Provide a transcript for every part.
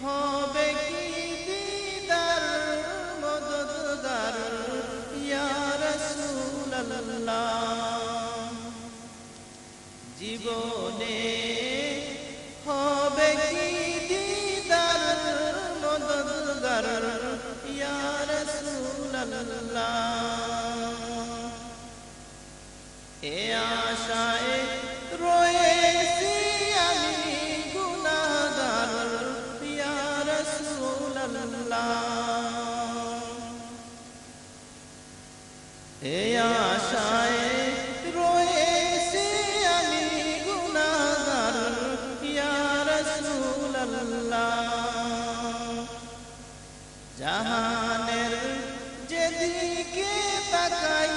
হবে কি দিদার মদদগার ইয়া রাসূলুল্লাহ। জীবনে হবে কি দিদার মদদগার ইয়া রাসূলুল্লাহ। এ আশায় রয়েছি আমি গুনাহগার ইয়া রাসূলুল্লাহ। এ আশায় রয়েছি আমি গুনাহগার ইয়া রাসূলুল্লাহ। জাহানের যেদিকে তাকাই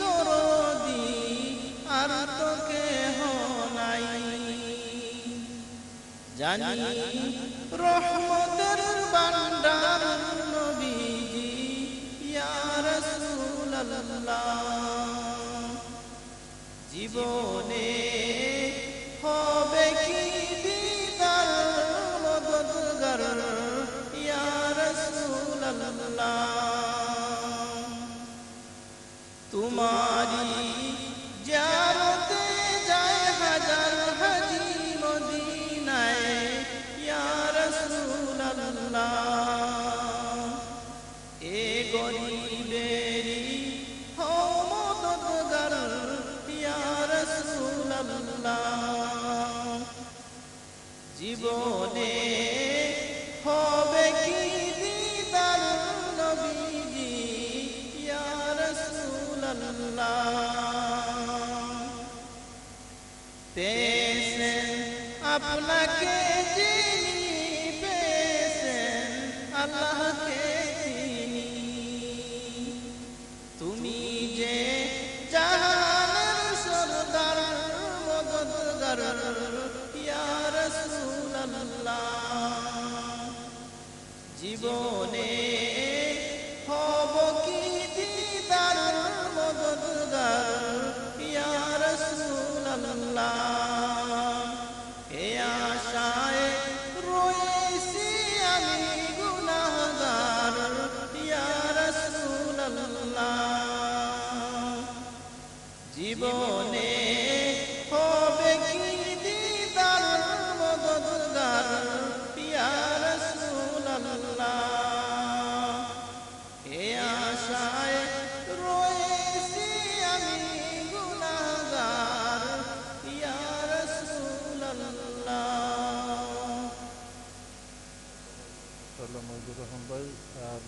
দরদি আর তো কেহ নাই, জানি রহমতের ভান্ডার নবীজি ইয়া রাসূলুল্লাহ। জীবনে হবে কি দিদার মদদগার ইয়া রাসূলুল্লাহ। তোমারি জিয়ারতে যায় হাজার হাজি মদিনায় ইয়া রাসূলুল্লাহ। এ গরিবেরি হও মদদগার ইয়া রাসূলুল্লাহ। জীবনে হবে কি দিদার নবীজি ইয়া রাসূলুল্লাহ। পেয়েছেন আপনাকে যিনি পেয়েছেন আল্লাহকে তিনি, তুমি যে জাহানের সরদার মদদগার ইয়া রাসূলুল্লাহ। জীবনে হব কি দিদার মদদগার ইয়া রাসূলুল্লাহ। এ আশায় রয়েছি আমি গুনাহগার ইয়া রাসূলুল্লাহ। জীবনে হবে কি দিদার মদদগার ইয়া রাসূলুল্লাহ। এ আশায় রয়েছি আমি গুনাহগার ইয়া রাসূলুল্লাহ। তাহলে মজিদুর রহমান ভাই আর